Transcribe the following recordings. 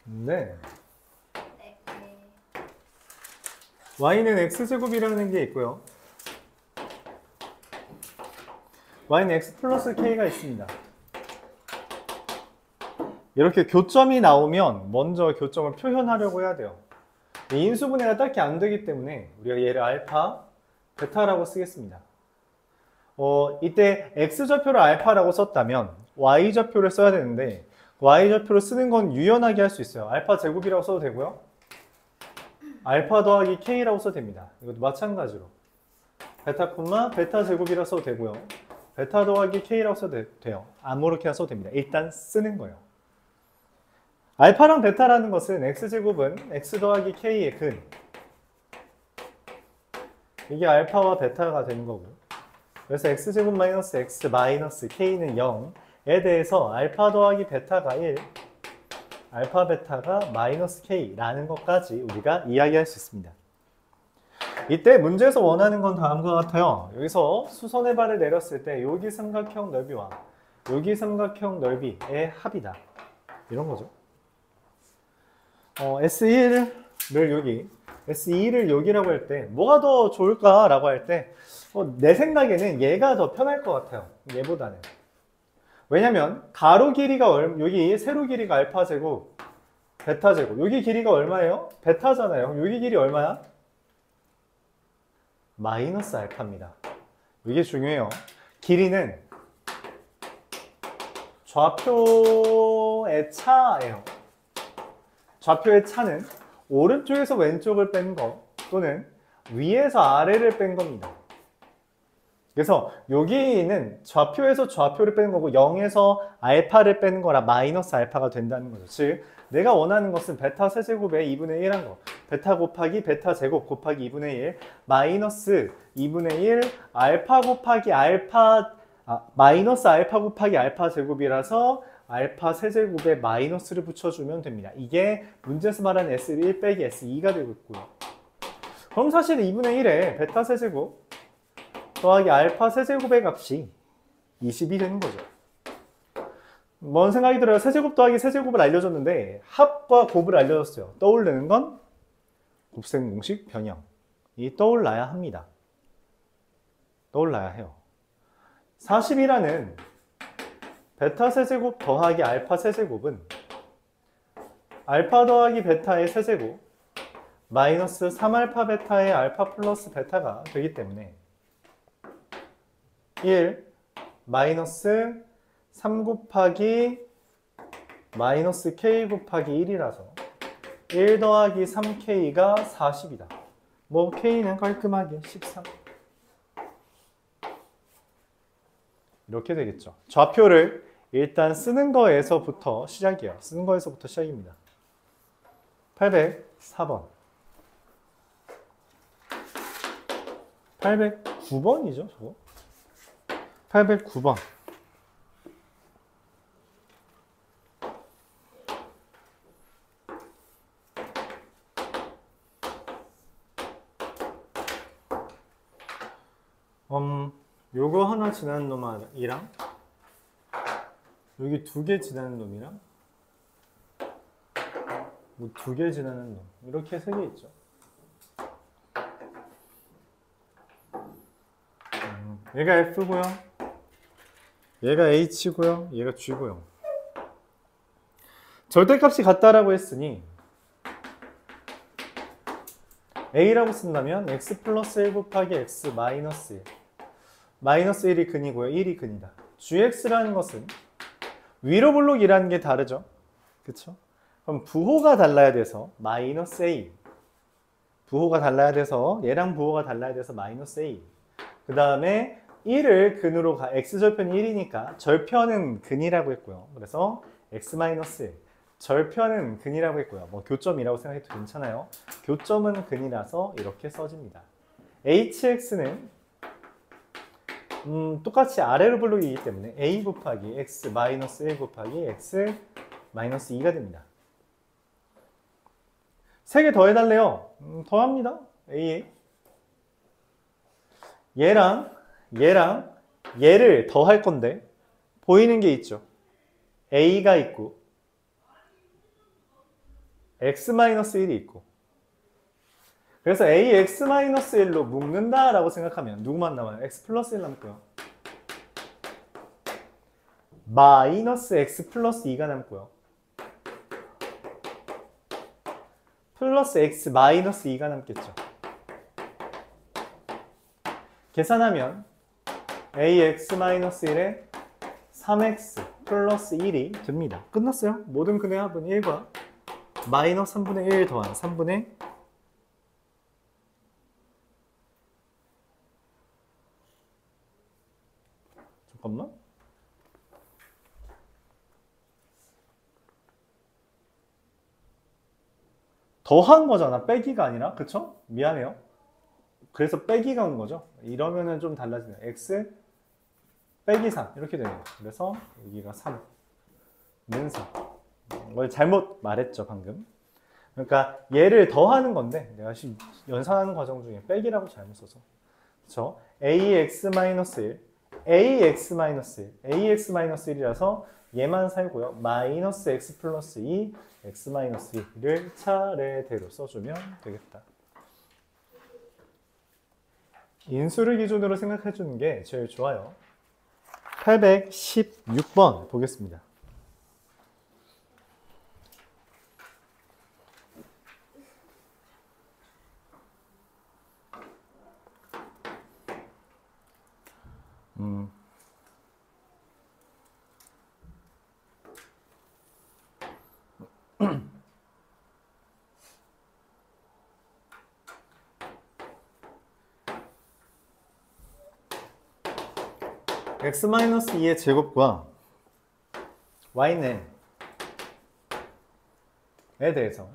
네. 네. y는 x제곱이라는 게 있고요. y는 x 플러스 k가 있습니다. 이렇게 교점이 나오면 먼저 교점을 표현하려고 해야 돼요. 이 인수분해가 딱히 안 되기 때문에 우리가 얘를 알파, 베타라고 쓰겠습니다. 이때 x좌표를 알파라고 썼다면 y좌표를 써야 되는데 y좌표를 쓰는 건 유연하게 할 수 있어요. 알파 제곱이라고 써도 되고요. 알파 더하기 k라고 써도 됩니다. 이것도 마찬가지로 베타 콤마 베타 제곱이라고 써도 되고요. 베타 더하기 k라고 써도 돼요. 아무렇게나 써도 됩니다. 일단 쓰는 거예요. 알파랑 베타라는 것은 x제곱은 x 더하기 k의 근, 이게 알파와 베타가 되는 거고, 그래서 x제곱 마이너스 x 마이너스 k는 0에 대해서 알파 더하기 베타가 1, 알파 베타가 마이너스 k라는 것까지 우리가 이야기할 수 있습니다. 이때 문제에서 원하는 건 다음과 같아요. 여기서 수선의 발을 내렸을 때 여기 삼각형 넓이와 여기 삼각형 넓이의 합이다. 이런 거죠. S1을 여기, S2를 여기라고 할 때 뭐가 더 좋을까라고 할 때 내 생각에는 얘가 더 편할 것 같아요. 얘보다는. 왜냐면 가로 길이가 여기 세로 길이가 알파 제곱, 베타 제곱. 여기 길이가 얼마예요? 베타잖아요. 여기 길이 얼마야? 마이너스 알파입니다. 이게 중요해요. 길이는 좌표의 차예요. 좌표의 차는 오른쪽에서 왼쪽을 뺀 거 또는 위에서 아래를 뺀 겁니다. 그래서 여기는 좌표에서 좌표를 빼는 거고 0에서 알파를 빼는 거라 마이너스 알파가 된다는 거죠. 즉 내가 원하는 것은 베타 세제곱의 2분의 1한 거, 베타 곱하기 베타 제곱 곱하기 2분의 1 마이너스 2분의 1 알파 곱하기 알파 마이너스 알파 곱하기 알파 제곱이라서 알파 세제곱에 마이너스를 붙여주면 됩니다. 이게 문제에서 말하는 S1 빼기 S2가 되고 있고요. 그럼 사실 2분의 1에 베타 세제곱 더하기 알파 세제곱의 값이 20이 되는 거죠. 뭔 생각이 들어요? 세제곱 더하기 세제곱을 알려줬는데 합과 곱을 알려줬어요. 떠오르는 건 곱셈 공식 변형이 떠올라야 합니다. 떠올라야 해요. 40이라는 베타 세제곱 더하기 알파 세제곱은 알파 더하기 베타의 세제곱 마이너스 3알파 베타의 알파 플러스 베타가 되기 때문에 1 마이너스 3 곱하기 마이너스 k 곱하기 1이라서 1 더하기 3k가 40이다. 뭐 k는 깔끔하게 13. 이렇게 되겠죠. 좌표를 일단 쓰는 거에서부터 시작이에요. 쓰는 거에서부터 시작입니다. 804번. 809번이죠, 저거? 809번. 요거 하나 지나는 놈이랑 여기 2개 지나는 놈이랑 뭐 2개 지나는 놈 이렇게 3개 있죠. 얘가 F고요. 얘가 H고요. 얘가 G고요. 절대값이 같다라고 했으니 A라고 쓴다면 X 플러스 1 곱하기 X 마이너스 1. 마이너스 1이 근이고요. 1이 근이다. GX라는 것은 위로 블록이라는 게 다르죠. 그쵸? 그럼 부호가 달라야 돼서 마이너스 A. 부호가 달라야 돼서 얘랑 부호가 달라야 돼서 마이너스 A. 그 다음에 1을 근으로 X절편이 1이니까 절편은 근이라고 했고요. 그래서 X-1 절편은 근이라고 했고요. 뭐 교점이라고 생각해도 괜찮아요. 교점은 근이라서 이렇게 써집니다. HX는 똑같이 아래로 블록이기 때문에 A 곱하기 X-1 곱하기 X-2가 됩니다. 3개 더해달래요. 더합니다. A에. 얘랑 얘를 더할 건데 보이는 게 있죠. A가 있고 x-1이 있고, 그래서 ax-1로 묶는다라고 생각하면 누구만 남아요? x 플러스 1 남고요. 마이너스 x 플러스 2가 남고요. 플러스 x 마이너스 2가 남겠죠. 계산하면 ax-1에 3x 플러스 1이 됩니다. 끝났어요. 모든 근의 합은 1과 마이너스 3분의 1 더한 3분의 잠깐만. 더한 거잖아. 빼기가 아니라. 그쵸? 미안해요. 그래서 빼기가 온 거죠. 이러면은 좀 달라지네요. x 빼기 3 이렇게 되네요. 그래서 여기가 3는 4. 뭘 잘못 말했죠 방금. 그러니까 얘를 더하는 건데 내가 지금 연산하는 과정 중에 빼기라고 잘못 써서. 그쵸? ax-1 ax-1 ax-1이라서 얘만 살고요. 마이너스 x 플러스 2 x-2를 차례대로 써주면 되겠다. 인수를 기준으로 생각해 주는 게 제일 좋아요. 816번 보겠습니다. x-2의 제곱과 y는 에 대해서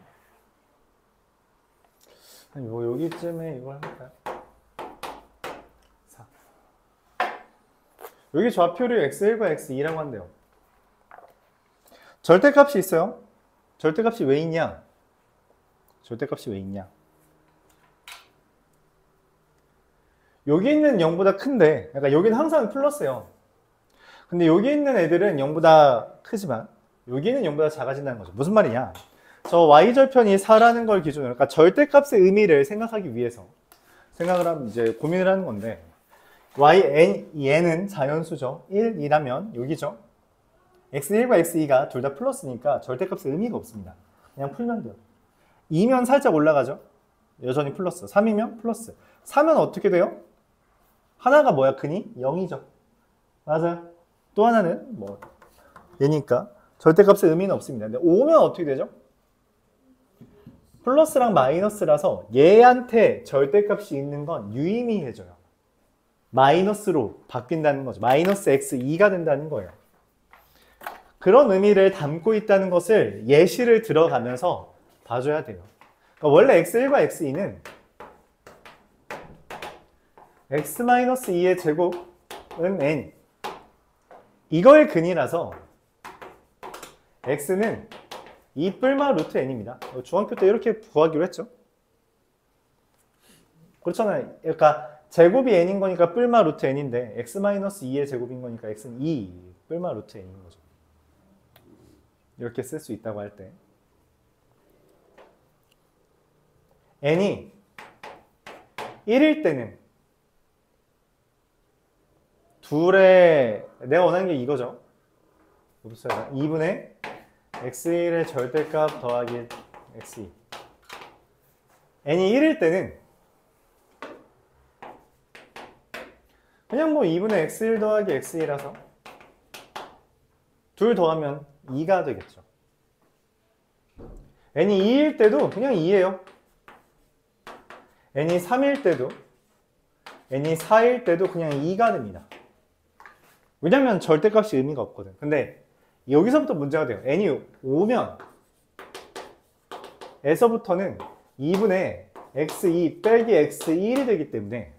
뭐 여기쯤에 이걸 할까요? 4. 여기 좌표를 x1과 x2라고 한대요. 절대값이 있어요. 절대값이 왜 있냐? 절대값이 왜 있냐? 여기 있는 0보다 큰데, 그러니까 여기는 항상 플러스예요. 근데 여기 있는 애들은 0보다 크지만 여기는 0보다 작아진다는 거죠. 무슨 말이냐? 저 y절편이 4라는 걸 기준으로, 그러니까 절대값의 의미를 생각하기 위해서 생각을 하면 이제 고민을 하는 건데, 얘는 자연수죠. 1, 2라면 여기죠. x1과 x2가 둘 다 플러스니까 절대값의 의미가 없습니다. 그냥 풀면 돼요. 2면 살짝 올라가죠. 여전히 플러스. 3이면 플러스. 4면 어떻게 돼요? 하나가 뭐야? 근이 0이죠. 맞아요. 또 하나는 뭐 얘니까 절대값의 의미는 없습니다. 근데 5면 어떻게 되죠? 플러스랑 마이너스라서 얘한테 절대값이 있는 건 유의미해져요. 마이너스로 바뀐다는 거죠. 마이너스 x2가 된다는 거예요. 그런 의미를 담고 있다는 것을 예시를 들어가면서 봐줘야 돼요. 그러니까 원래 x1과 x2는 x-2의 제곱은 n 이거의 근이라서 x는 2 뿔마 루트 n입니다. 중학교 때 이렇게 구하기로 했죠. 그렇잖아요. 그러니까 제곱이 n인 거니까 뿔마 루트 n인데 x-2의 제곱인 거니까 x는 2 뿔마 루트 n인 거죠. 이렇게 쓸 수 있다고 할 때 n이 1일 때는 내가 원하는 게 이거죠. 2분의 x1의 절대값 더하기 x2. n이 1일 때는 그냥 뭐 2분의 x1 더하기 x2라서 둘 더하면 2가 되겠죠. n이 2일 때도 그냥 2예요. n이 3일 때도 n이 4일 때도 그냥 2가 됩니다. 왜냐면 절대값이 의미가 없거든. 근데 여기서부터 문제가 돼요. n이 5면 에서부터는 2분의 x2 빼기 x1이 되기 때문에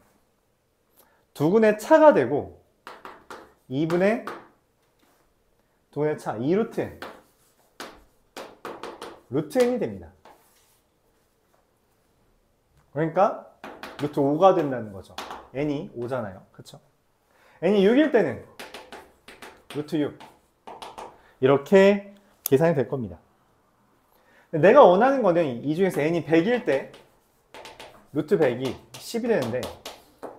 두근의 차가 되고 2분의 두근의 차 2루트 n 루트 n이 됩니다. 그러니까 루트 5가 된다는 거죠. n이 5잖아요. 그쵸? n이 6일 때는 루트 6 이렇게 계산이 될 겁니다. 내가 원하는 거는 이 중에서 n이 100일 때 루트 100이 10이 되는데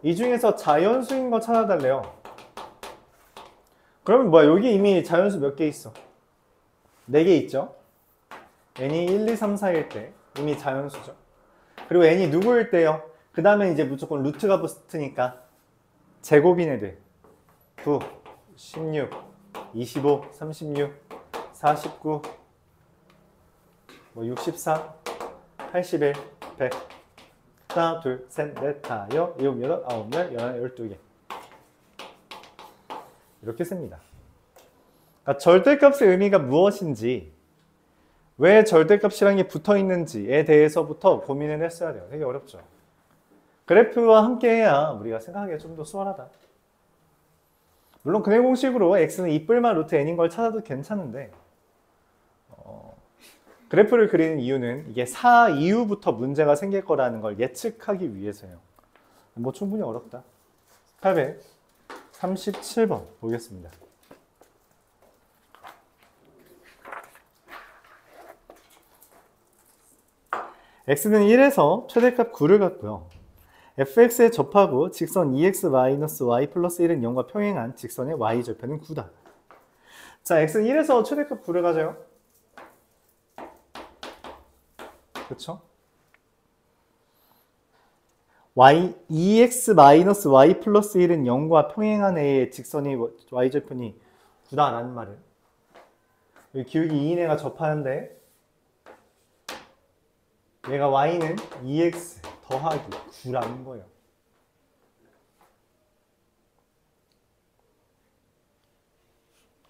이 중에서 자연수인 거 찾아달래요. 그러면 뭐야? 여기 이미 자연수 몇 개 있어? 4개 있죠? n이 1, 2, 3, 4일 때 이미 자연수죠. 그리고 n이 누구일 때요? 그 다음에 이제 무조건 루트가 붙으니까 제곱인 애들 9, 16, 25, 36, 49, 64, 81, 100 하나, 둘, 셋, 넷, 다, 여, 일곱, 여덟, 아홉, 열, 열하나, 12개 이렇게 씁니다. 그러니까 절대값의 의미가 무엇인지 왜 절대값이라는 게 붙어있는지에 대해서부터 고민을 했어야 돼요. 되게 어렵죠. 그래프와 함께 해야 우리가 생각하기가 좀 더 수월하다. 물론 근해 공식으로 x는 2뿔만 루트 n인 걸 찾아도 괜찮은데 그래프를 그리는 이유는 이게 4 이후부터 문제가 생길 거라는 걸 예측하기 위해서예요. 뭐 충분히 어렵다. 837번 보겠습니다. x는 1에서 최대값 9를 갖고요. fx에 접하고 직선 2x-y 플러스 1은 0과 평행한 직선의 y절편은 9다. 자, x는 1에서 최대값 9를 가져요. 그쵸? 2x-y 플러스 1은 0과 평행한 애의 직선의 y절편이 9다라는 말은 여기 기울기 2인 애가 접하는데 얘가 y는 2x 더하기 9라는 거예요.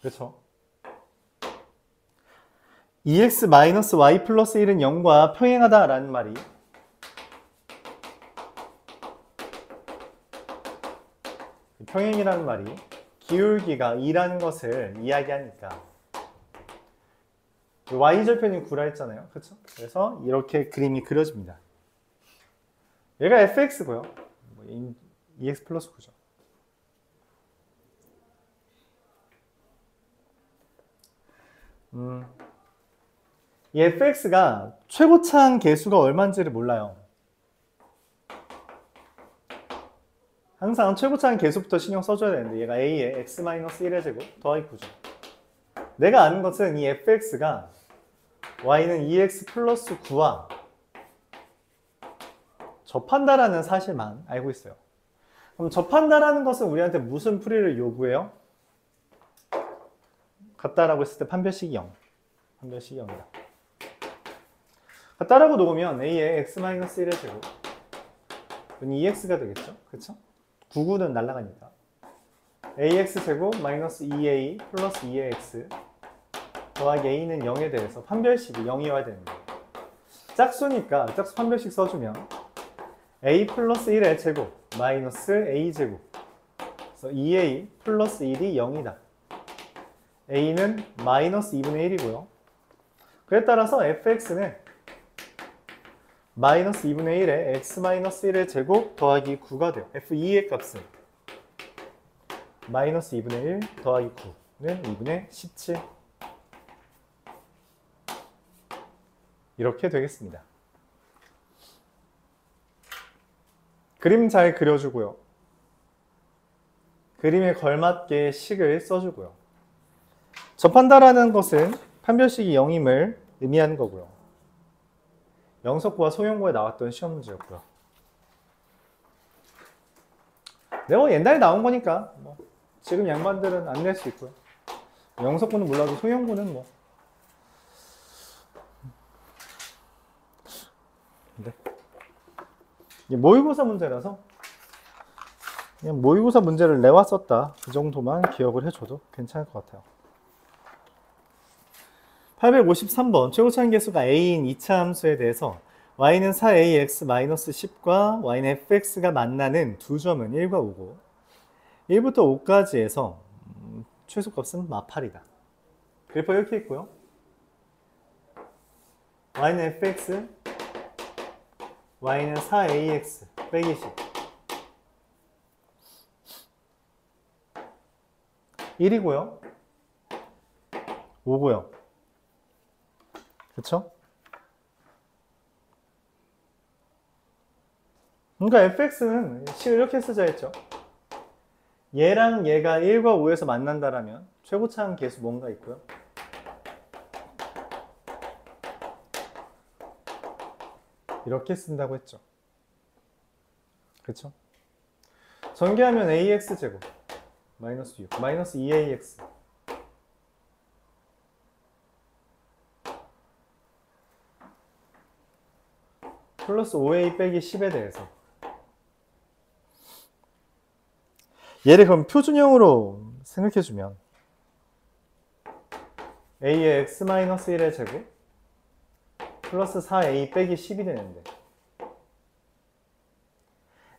그렇죠? 2x-y 플러스 1은 0과 평행하다라는 말이 평행이라는 말이 기울기가 2라는 것을 이야기하니까 y절편이 9라 했잖아요. 그렇죠? 그래서 이렇게 그림이 그려집니다. 얘가 fx고요. 2x 플러스 9죠. 이 fx가 최고차항 계수가 얼마인지를 몰라요. 항상 최고차항 계수부터 신경 써줘야 되는데 얘가 a의 x-1의 제곱 더하기 9죠. 내가 아는 것은 이 fx가 y는 2x 플러스 9와 접한다라는 사실만 알고 있어요. 그럼 접한다라는 것은 우리한테 무슨 풀이를 요구해요? 같다라고 했을 때 판별식이 0. 판별식이 0이다. 같다라고 놓으면 a의 x-1의 제곱 2x가 되겠죠? 그쵸? 9는 날아가니까 ax 제곱 마이너스 2a 플러스 2의 x 더하기 a는 0에 대해서 판별식이 0이어야 되는 거예요. 짝수니까 짝수 판별식 써주면 a 플러스 1의 제곱 마이너스 a 제곱 그래서 2a 플러스 1이 0이다. a는 마이너스 2분의 1이고요. 그에 따라서 fx는 마이너스 2분의 1의 x 마이너스 1의 제곱 더하기 9가 돼요. f2의 값은 마이너스 2분의 1 더하기 9는 2분의 17 이렇게 되겠습니다. 그림 잘 그려주고요. 그림에 걸맞게 식을 써주고요. 접한다라는 것은 판별식이 0임을 의미하는 거고요. 영석고와 소형고에 나왔던 시험 문제였고요. 네, 옛날에 나온 거니까 지금 양반들은 안 낼 수 있고요. 영석고는 몰라도 소형고는 네. 이게 모의고사 문제라서 그냥 모의고사 문제를 내왔었다 그 정도만 기억을 해줘도 괜찮을 것 같아요. 853번 최고차항 계수가 a인 2차 함수에 대해서 y는 4ax-10과 y는 fx가 만나는 두 점은 1과 5고 1부터 5까지에서 최소값은 마팔이다. 그래프 이렇게 있고요. y는 fx, y는 4ax 빼기 10 1이고요. 5고요. 그쵸? 그러니까 fx는 이렇게 쓰자 했죠. 얘랑 얘가 1과 5에서 만난다라면 최고차항 계수 뭔가 있고요. 이렇게 쓴다고 했죠. 그쵸? 전개하면 ax제곱 마이너스 6 마이너스 2ax 플러스 5a 빼기 10에 대해서 얘를 그럼 표준형으로 생각해주면 a의 x-1의 제곱 플러스 4a 빼기 10이 되는데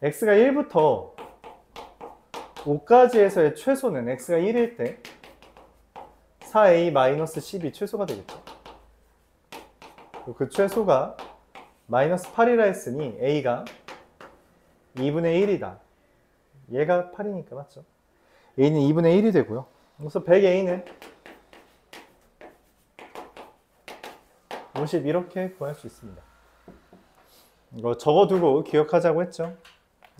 x가 1부터 5까지에서의 최소는 x가 1일 때 4a-10이 최소가 되겠죠. 그 최소가 마이너스 8이라 했으니 a가 2분의 1이다. 얘가 8이니까 맞죠? a는 2분의 1이 되고요. 그래서 100a는 50 이렇게 구할 수 있습니다. 이거 적어두고 기억하자고 했죠.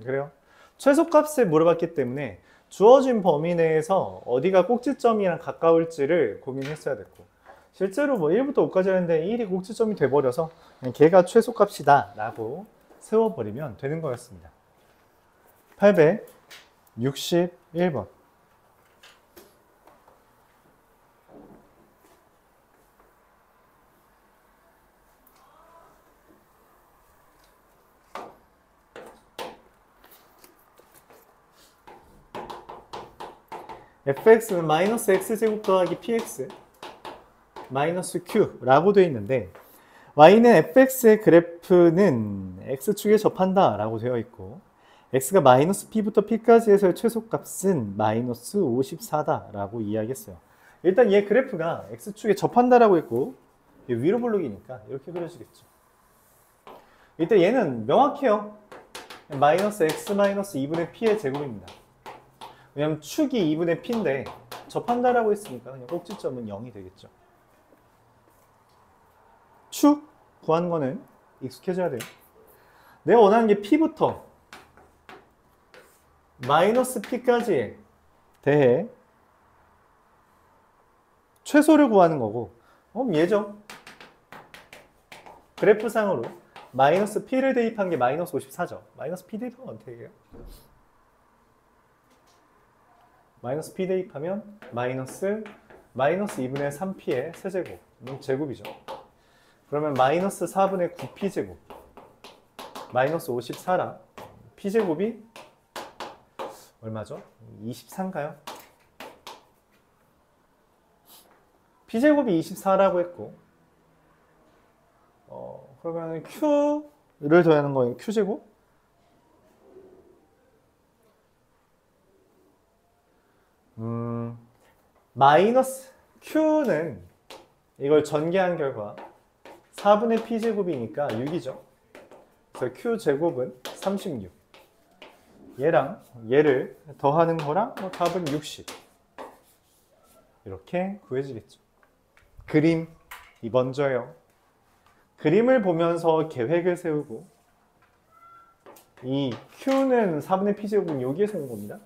그래요. 최소값을 물어봤기 때문에 주어진 범위 내에서 어디가 꼭지점이랑 가까울지를 고민했어야 됐고 실제로 뭐 1부터 5까지 하는데 1이 꼭지점이 돼버려서 그냥 걔가 최소값이다 라고 세워버리면 되는 거였습니다. 861번. fx는 마이너스 x제곱 더하기 px 마이너스 q라고 되어 있는데 y는 fx의 그래프는 x축에 접한다 라고 되어 있고 x가 마이너스 p부터 p까지 해서의 최소값은 마이너스 54다 라고 이야기했어요. 일단 얘 그래프가 x축에 접한다 라고 했고 위로 볼록이니까 이렇게 그려지겠죠. 일단 얘는 명확해요. 마이너스 x 마이너스 2분의 p의 제곱입니다. 왜냐면 축이 2분의 p인데 접한다라고 했으니까 그냥 꼭지점은 0이 되겠죠. 축 구하는 거는 익숙해져야 돼요. 내가 원하는 게 p부터 마이너스 p까지에 대해 최소를 구하는 거고 얘죠. 그래프상으로 마이너스 p를 대입한 게 마이너스 54죠. 마이너스 p 대입하면 어떻게 해요? 마이너스 p 대입하면 마이너스 2분의 3p의 세제곱 제곱이죠. 그러면 마이너스 4분의 9p제곱 마이너스 54라 p제곱이 얼마죠? 23인가요? p제곱이 24라고 했고 그러면 q를 더하는 거예요. q제곱 마이너스 q는 이걸 전개한 결과 4분의 p제곱이니까 6이죠. 그래서 q제곱은 36. 얘랑 얘를 더하는 거랑 답은 60. 이렇게 구해지겠죠. 그림이 먼저요. 그림을 보면서 계획을 세우고 이 q는 4분의 p제곱은 여기에서 온 겁니다.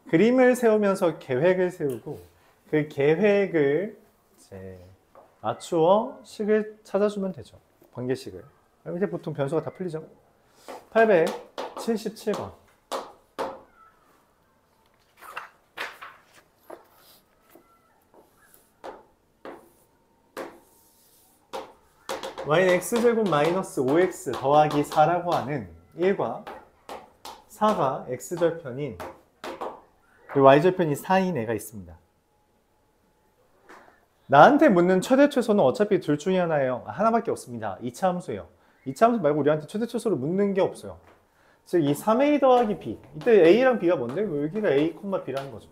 그림을 세우면서 계획을 세우고 그 계획을 이제 맞추어 식을 찾아주면 되죠. 관계식을. 그럼 이제 보통 변수가 다 풀리죠. 877번. y는 x제곱 마이너스 5x 더하기 4라고 하는 1과 4가 x절편인 그리고 y절편이 4인 애가 있습니다. 나한테 묻는 최대 최소는 어차피 둘 중에 하나예요. 하나밖에 없습니다. 2차 함수예요. 2차 함수 말고 우리한테 최대 최소를 묻는 게 없어요. 즉 이 3a 더하기 b 이때 a랑 b가 뭔데? 여기가 a, b라는 거죠.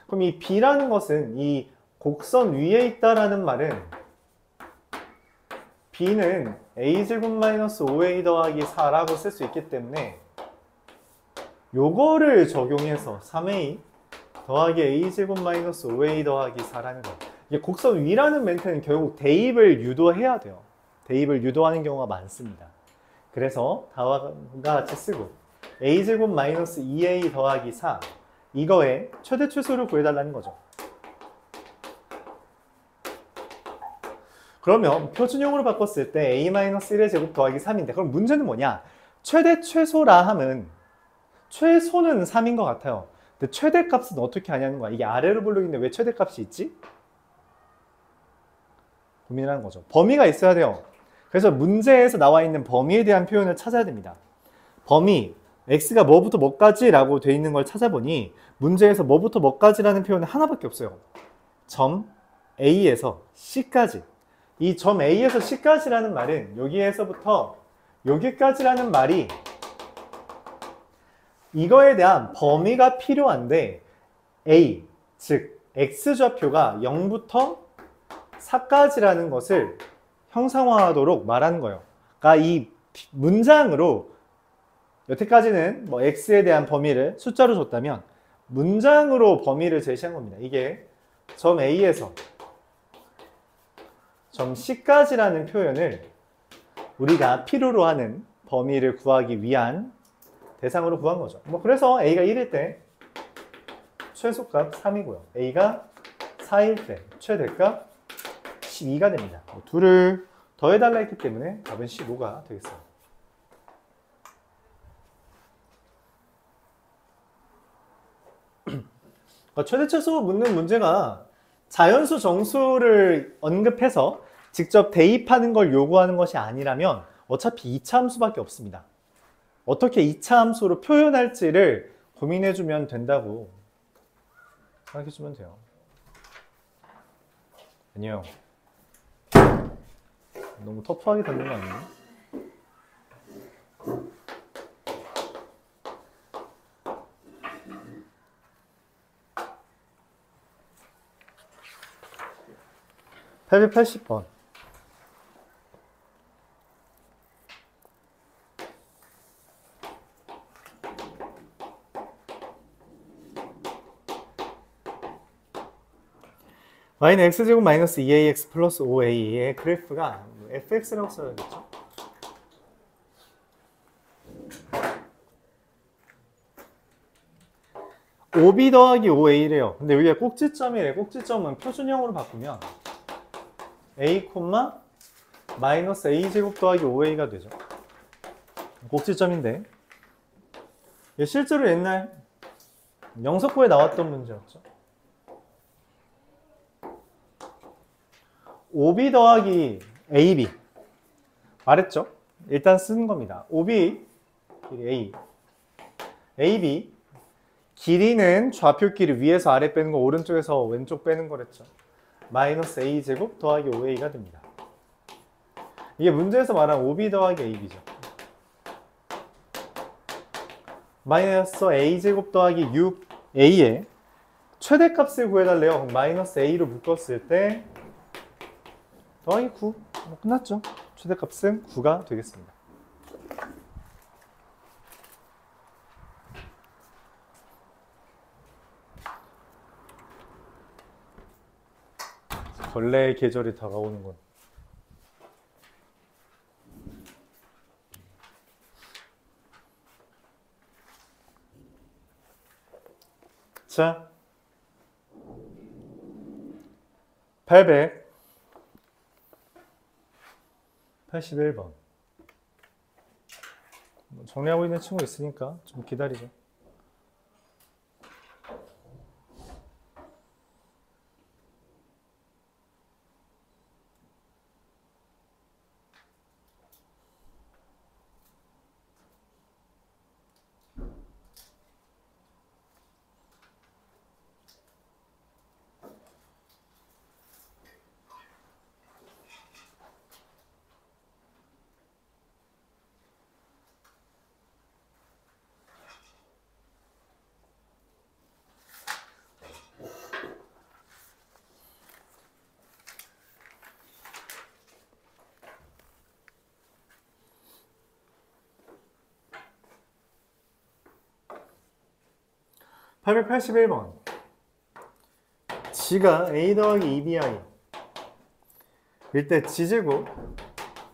그럼 이 b라는 것은 이 곡선 위에 있다라는 말은 b는 a제곱 마이너스 5a 더하기 4라고 쓸 수 있기 때문에 요거를 적용해서 3a 더하기 a제곱 마이너스 5a 더하기 4라는 거예요. 이게 곡선 위라는 멘트는 결국 대입을 유도해야 돼요. 대입을 유도하는 경우가 많습니다. 그래서 다음과 같이 쓰고 a제곱 마이너스 2a 더하기 4 이거의 최대 최소를 구해달라는 거죠. 그러면 표준형으로 바꿨을 때 a-1의 제곱 더하기 3인데 그럼 문제는 뭐냐? 최대 최소라 함은 최소는 3인 것 같아요. 근데 최대값은 어떻게 하냐는 거야. 이게 아래로 볼록인데 왜 최대값이 있지? 고민을 하는 거죠. 범위가 있어야 돼요. 그래서 문제에서 나와 있는 범위에 대한 표현을 찾아야 됩니다. 범위, x가 뭐부터 뭐까지 라고 돼 있는 걸 찾아보니 문제에서 뭐부터 뭐까지라는 표현은 하나밖에 없어요. 점 A에서 C까지. 이 점 A에서 C까지라는 말은 여기에서부터 여기까지라는 말이 이거에 대한 범위가 필요한데 A, 즉 X좌표가 0부터 4까지라는 것을 형상화하도록 말하는 거예요. 그러니까 이 문장으로 여태까지는 뭐 X에 대한 범위를 숫자로 줬다면 문장으로 범위를 제시한 겁니다. 이게 점 A에서 점 C까지라는 표현을 우리가 필요로 하는 범위를 구하기 위한 대상으로 구한 거죠. 뭐 그래서 A가 1일 때 최소값 3이고요. A가 4일 때 최대값 12가 됩니다. 둘을 더해달라 했기 때문에 답은 15가 되겠습니다. 최대 최소 묻는 문제가 자연수 정수를 언급해서 직접 대입하는 걸 요구하는 것이 아니라면 어차피 2차 함수밖에 없습니다. 어떻게 2차 함수로 표현할지를 고민해주면 된다고 생각해주면 돼요. 아니요. 너무 터프하게 닫는 거 아니에요? (880번) y는 x제곱 마이너스 2ax 플러스 5a의 그래프가 fx라고 써야겠죠? (5b) 더하기 5a래요. 근데 여기가 꼭지점이래. 꼭지점은 표준형으로 바꾸면 a, 마이너스 a제곱 더하기 5a가 되죠. 꼭지점인데 실제로 옛날 영석고에 나왔던 문제였죠. 5b 더하기 ab 말했죠? 일단 쓰는 겁니다. 5b a ab 길이는 좌표 길이 위에서 아래 빼는 거 오른쪽에서 왼쪽 빼는 거랬죠. 마이너스 a제곱 더하기 5a가 됩니다. 이게 문제에서 말한 5b 더하기 ab죠. 마이너스 a제곱 더하기 6a의 최대값을 구해달래요. 그럼 마이너스 a로 묶었을 때 더하기 9 끝났죠. 최대값은 9가 되겠습니다. 벌레의 계절이 다가오는군. 자, 881번. 정리하고 있는 친구 있으니까 좀 기다리죠. (881번) g가 a 더하기 2bi 일 때 g제곱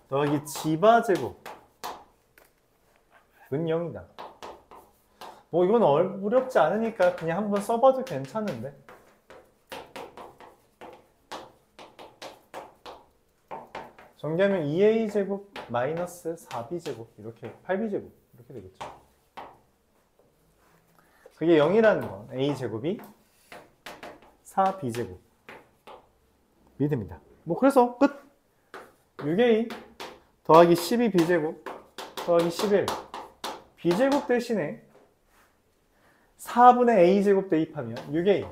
더하기 지바제곱 은 0이다. 뭐 이건 어렵지 않으니까 그냥 한번 써봐도 괜찮은데. 정리하면 2a제곱 마이너스 4b제곱 이렇게 8b제곱 이렇게 되겠죠. 그게 0이라는 건 a제곱이 4b제곱이 됩니다. 뭐 그래서 끝! 6a 더하기 12b제곱 더하기 11 b제곱 대신에 4분의 a제곱 대입하면 6a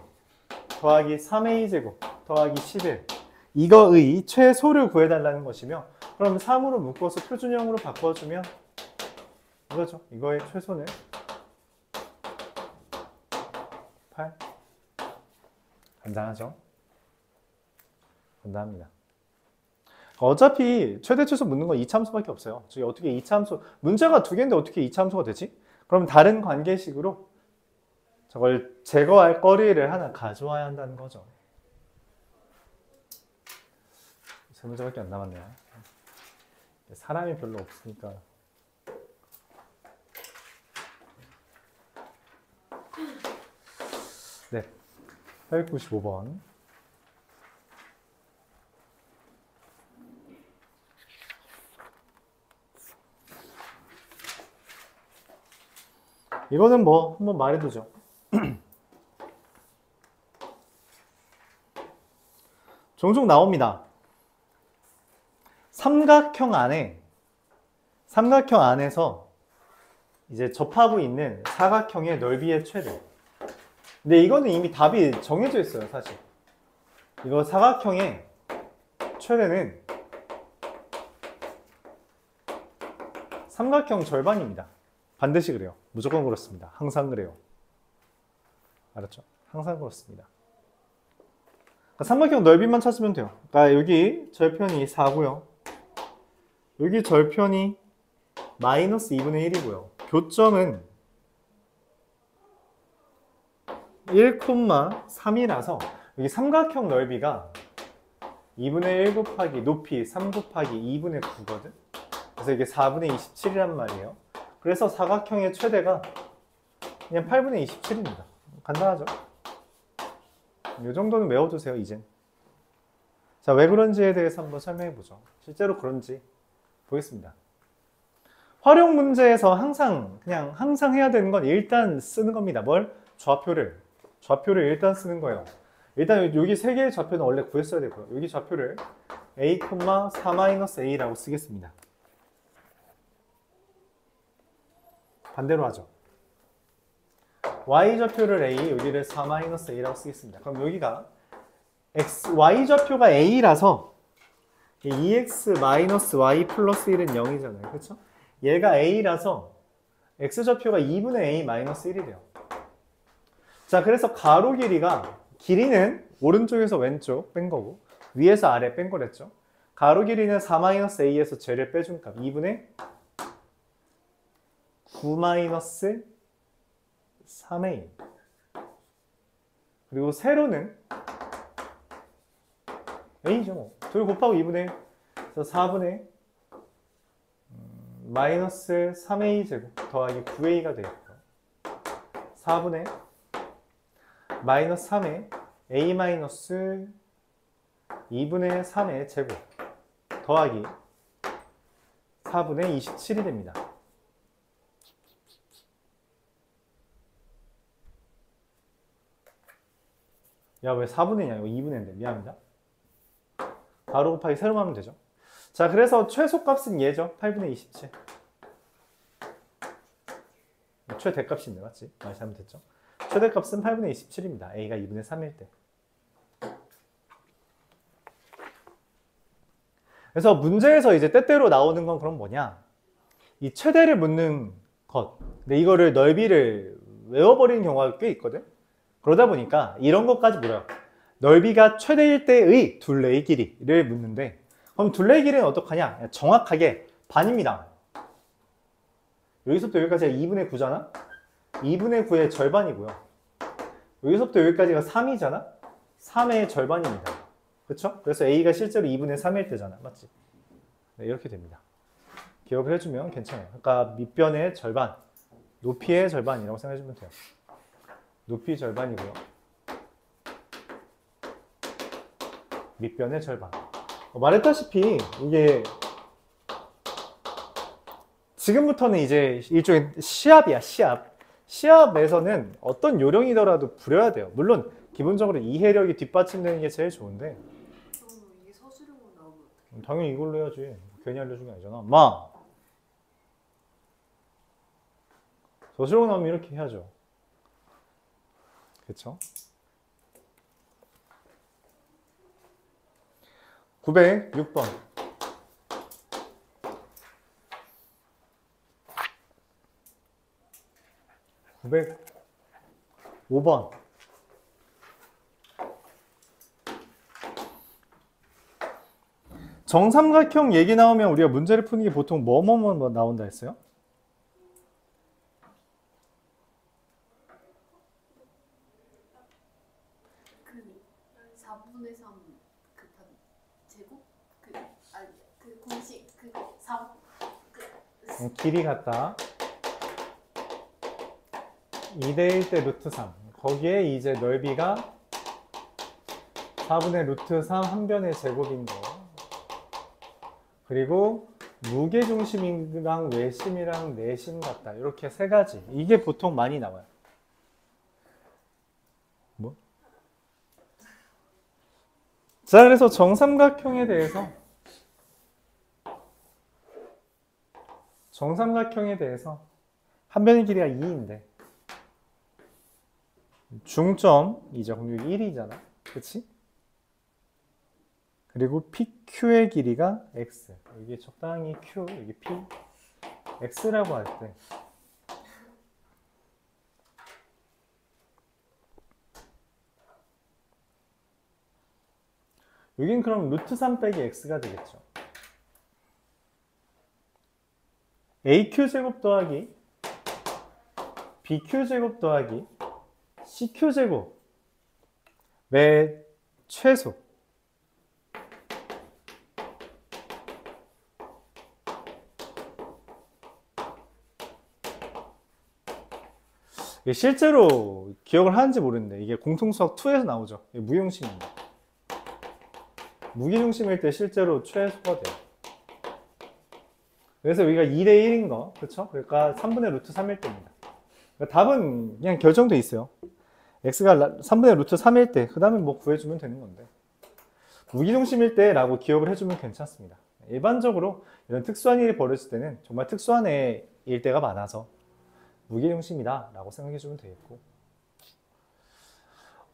더하기 3a제곱 더하기 11 이거의 최소를 구해달라는 것이며, 그럼 3으로 묶어서 표준형으로 바꿔주면 이거죠. 이거의 최소는 8. 간단하죠? 간단합니다. 어차피 최대 최소 묻는 건 이차함수밖에 없어요. 저기 어떻게 이차함수, 문제가 두 개인데 어떻게 이차함수가 되지? 그럼 다른 관계식으로 저걸 제거할 거리를 하나 가져와야 한다는 거죠. 세 문제밖에 안 남았네요. 사람이 별로 없으니까. 네, 895번. 이거는 뭐 한번 말해두죠. 종종 나옵니다. 삼각형 안에서 이제 접하고 있는 사각형의 넓이의 최대. 근데 이거는 이미 답이 정해져 있어요, 사실. 이거 사각형의 최대는 삼각형 절반입니다. 반드시 그래요. 무조건 그렇습니다. 항상 그래요. 알았죠? 항상 그렇습니다. 그러니까 삼각형 넓이만 찾으면 돼요. 그러니까 여기 절편이 4고요. 여기 절편이 마이너스 2분의 1이고요. 교점은 1,3이라서 여기 삼각형 넓이가 2분의 1 곱하기 높이 3 곱하기 2분의 9거든. 그래서 이게 4분의 27이란 말이에요. 그래서 사각형의 최대가 그냥 8분의 27입니다. 간단하죠? 이 정도는 외워두세요, 이젠. 자, 왜 그런지에 대해서 한번 설명해 보죠. 실제로 그런지 보겠습니다. 활용 문제에서 항상 해야 되는 건 일단 쓰는 겁니다. 뭘? 좌표를 일단 쓰는 거예요. 일단 여기 세 개의 좌표는 원래 구했어야 되고요. 여기 좌표를 a, 4-a라고 쓰겠습니다. 반대로 하죠. y 좌표를 a, 여기를 4-a라고 쓰겠습니다. 그럼 여기가 y좌표가 a라서 2x-y 플러스 1은 0이잖아요. 그렇죠? 얘가 a라서 x좌표가 2분의 a-1이 돼요. 자, 그래서 가로 길이는 오른쪽에서 왼쪽 뺀 거고 위에서 아래 뺀 거랬죠. 가로 길이는 4-a에서 쟤를 빼준 값 2분의 9-3a. 그리고 세로는 a죠. 뭐. 둘 곱하고 2분의 1. 그래서 4분의 마이너스 3a 제곱 더하기 9a가 되겠고 4분의 마이너스 3의 a 마이너스 2분의 3의 제곱 더하기 4분의 27이 됩니다. 야, 왜 4분의냐? 이거 2분의인데. 미안합니다. 가로 곱하기 세로 하면 되죠. 자, 그래서 최소값은 얘죠. 8분의 27. 최대값인데, 맞지? 말 잘못했죠. 최대값은 8분의 27입니다. a가 2분의 3일 때. 그래서 문제에서 이제 때때로 나오는 건 그럼 뭐냐? 이 최대를 묻는 것. 근데 이거를 넓이를 외워버리는 경우가 꽤 있거든? 그러다 보니까 이런 것까지 물어요. 넓이가 최대일 때의 둘레의 길이를 묻는데, 그럼 둘레의 길이는 어떡하냐? 정확하게 반입니다. 여기서부터 여기까지가 2분의 9잖아? 2분의 9의 절반이고요. 여기서부터 여기까지가 3이잖아? 3의 절반입니다. 그쵸? 그래서 A가 실제로 2분의 3일 때잖아. 맞지? 네, 이렇게 됩니다. 기억을 해주면 괜찮아요. 그러니까 밑변의 절반, 높이의 절반이라고 생각해주면 돼요. 높이 절반이고요. 밑변의 절반. 말했다시피 이게 지금부터는 이제 일종의 시합이야, 시합. 시합에서는 어떤 요령이더라도 부려야 돼요. 물론 기본적으로 이해력이 뒷받침되는 게 제일 좋은데. 이게 서술형으로 나오면 어떡해? 당연히 이걸로 해야지. 괜히 알려준 게 아니잖아. 마! 서술형 나오면 이렇게 해야죠. 그쵸? 906번. 905번. 정삼각형 얘기 나오면 우리가 문제를 푸는 게 보통 뭐뭐뭐 나온다 했어요? 그 4분의 3 그 제곱? 그 공식 그 3. 길이 같다. 2대1 대 루트 3. 거기에 이제 넓이가 4분의 루트 3 한 변의 제곱인 거. 그리고 무게중심이랑 외심이랑 내심 같다. 이렇게 세 가지. 이게 보통 많이 나와요. 뭐? 자, 그래서 정삼각형에 대해서 한 변의 길이가 2인데 중점이죠. 그럼 여기 1이잖아. 그치? 그리고 PQ의 길이가 X. 여기 적당히 Q, 여기 P, X라고 할 때 여긴 그럼 루트 3 빼기 X가 되겠죠. AQ제곱 더하기 BQ제곱 더하기 CQ제곱 의 최소. 실제로 기억을 하는지 모르는데 이게 공통수학 2에서 나오죠. 무용심입니다. 무기중심일 때 실제로 최소가 돼요. 그래서 여기가 2대1인 거, 그렇죠? 그러니까 3분의 루트 3일 때입니다. 그러니까 답은 그냥 결정돼 있어요. x가 3분의 루트 3일 때, 그 다음에 뭐 구해주면 되는 건데. 무기중심일 때라고 기억을 해주면 괜찮습니다. 일반적으로 이런 특수한 일이 벌어질 때는 정말 특수한 애일 때가 많아서 무기중심이다 라고 생각해주면 되겠고.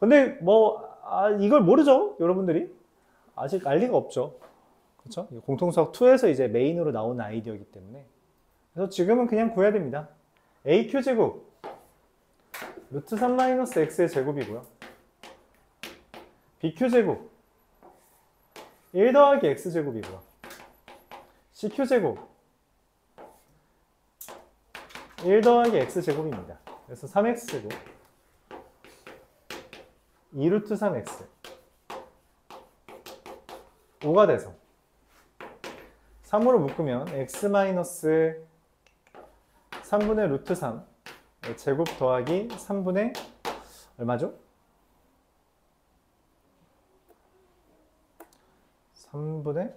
근데 뭐 이걸 모르죠, 여러분들이? 아직 알 리가 없죠. 그렇죠? 공통수학 2에서 이제 메인으로 나오는 아이디어이기 때문에. 그래서 지금은 그냥 구해야 됩니다. AQ제곱 루트 3 마이너스 X의 제곱이고요. BQ제곱 1 더하기 X제곱이고요. CQ제곱 1 더하기 X제곱입니다. 그래서 3X제곱 2루트 3X 5가 돼서 3으로 묶으면 X 마이너스 3분의 루트 3 제곱 더하기 3분의 얼마죠? 3분의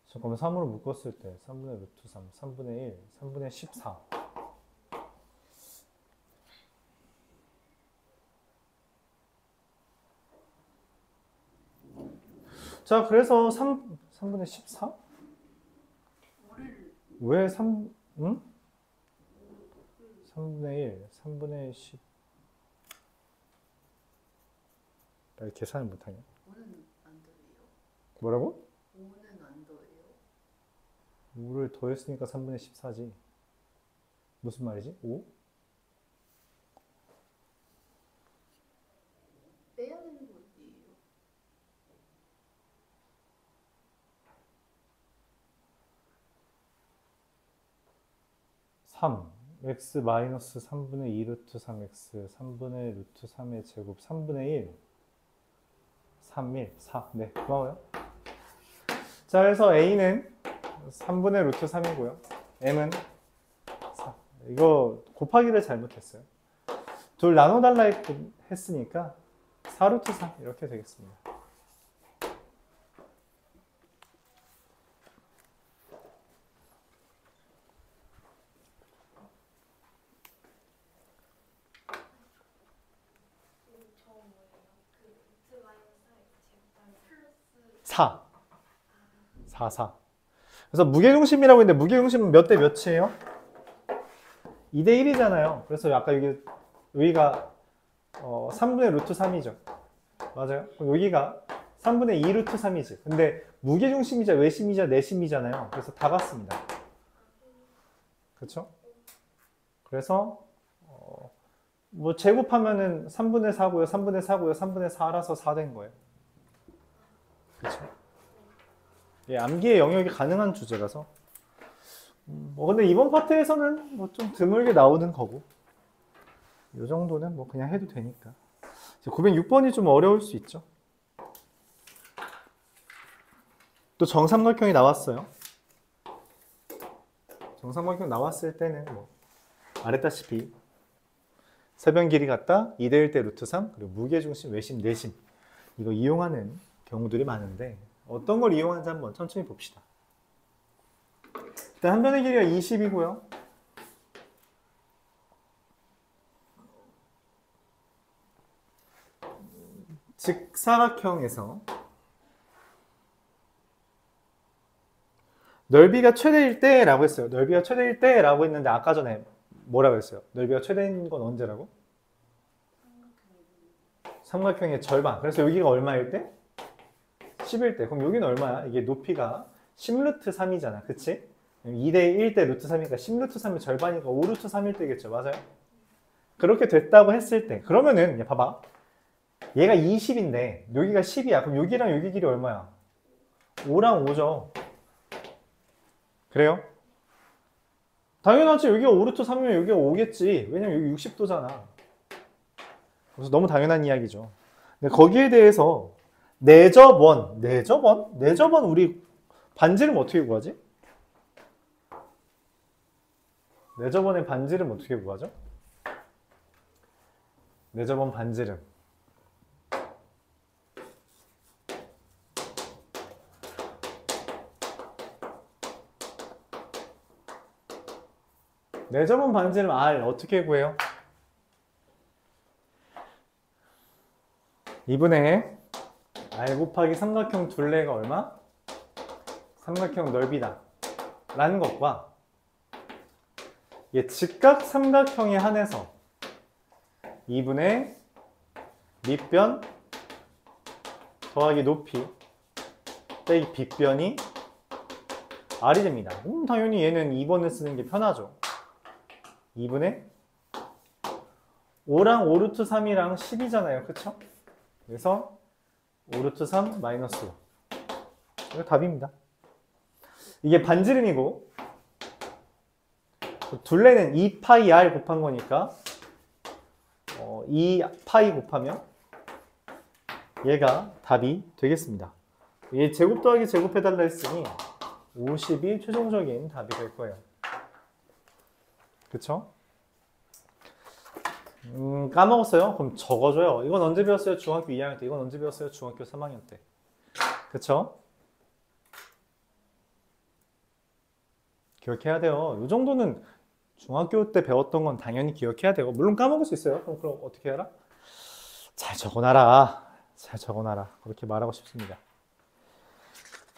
잠깐만 3으로 묶었을 때 3분의 루트 3, 3분의 1, 3분의 14 자, 그래서 3분의 14? 왜 3, 응? 3분의 1, 3분의 10. 나 계산을 못하냐? 5는 안 더해요. 뭐라고? 5는 안 더해요. 5를 더했으니까 3분의 14지. 무슨 말이지? 5? 빼야 되는 거 어디예요? 3. x 마이너스 3분의 2 루트 3x 3분의 루트 3의 제곱 3분의 1 3, 1, 4. 네, 고마워요. 자, 그래서 a는 3분의 루트 3이고요. m은 4. 이거 곱하기를 잘못했어요. 둘 나눠달라 했으니까 4 루트 3 이렇게 되겠습니다. 저 뭐예요? 그 루트 마이너스 제곱하면 플러스 4. 4, 4. 그래서 무게중심이라고 했는데 무게중심은 몇 대 몇이에요? 2대 1이잖아요. 그래서 아까 여기가 3분의 루트 3이죠. 맞아요. 그럼 여기가 3분의 2 루트 3이지. 근데 무게중심이자 외심이자 내심이잖아요. 그래서 다 같습니다. 그렇죠? 그래서 뭐 제곱하면은 3분의 4고요. 3분의 4고요. 3분의 4라서 4 된 거예요. 그렇죠? 예, 암기의 영역이 가능한 주제라서 근데 이번 파트에서는 뭐 좀 드물게 나오는 거고 이 정도는 뭐 그냥 해도 되니까 906번이 좀 어려울 수 있죠. 또 정삼각형이 나왔어요. 정삼각형 나왔을 때는 뭐 말했다시피 세변 길이 같다 2대 1대 루트 3 그리고 무게중심, 외심, 내심 이거 이용하는 경우들이 많은데 어떤 걸 이용하는지 한번 천천히 봅시다. 일단 한 변의 길이가 20이고요. 직사각형에서 넓이가 최대일 때라고 했어요. 넓이가 최대일 때라고 했는데 아까 전에 뭐라고 했어요? 넓이가 최대인 건 언제라고? 삼각형의 절반. 그래서 여기가 얼마일 때? 10일 때. 그럼 여기는 얼마야? 이게 높이가 10루트 3이잖아. 그치? 2대 1대 루트 3이니까 10루트 3의 절반이니까 5루트 3일 때겠죠. 맞아요? 그렇게 됐다고 했을 때 그러면은 봐봐. 얘가 20인데 여기가 10이야. 그럼 여기랑 여기 길이 얼마야? 5랑 5죠. 그래요? 당연하지. 여기가 5루트 3이면 여기가 5겠지. 왜냐면 여기 60도잖아. 그래서 너무 당연한 이야기죠. 근데 거기에 대해서 내접원 우리 반지름 어떻게 구하지? 내접원의 반지름 어떻게 구하죠? 내접원 반지름 내접원 반지름 R 어떻게 구해요? 2분의 R 곱하기 삼각형 둘레가 얼마? 삼각형 넓이다 라는 것과 얘 직각 삼각형에 한해서 2분의 밑변 더하기 높이 빼기 빗변이 R이 됩니다. 당연히 얘는 2번을 쓰는 게 편하죠. 2분의 5랑 5루트 3이랑 10이잖아요. 그쵸? 그래서 5루트 3 마이너스 5. 이거 답입니다. 이게 반지름이고 둘레는 2파이 r 곱한 거니까 2파이 곱하면 얘가 답이 되겠습니다. 얘 제곱 더하기 제곱해달라 했으니 50이 최종적인 답이 될 거예요. 그쵸? 까먹었어요? 그럼 적어줘요. 이건 언제 배웠어요? 중학교 2학년 때. 이건 언제 배웠어요? 중학교 3학년 때. 그쵸? 기억해야 돼요. 이 정도는 중학교 때 배웠던 건 당연히 기억해야 되고 물론 까먹을 수 있어요. 그럼 어떻게 해라? 잘 적어놔라. 잘 적어놔라. 그렇게 말하고 싶습니다.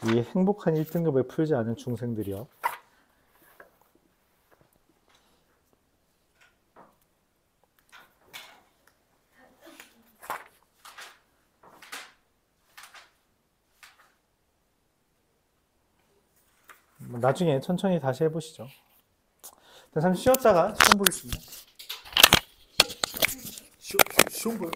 이 행복한 1등급을 풀지 않은 중생들이요. 나중에 천천히 다시 해보시죠. 일단 잠시 쉬었다가 시험 보겠습니다. 시험 봐요.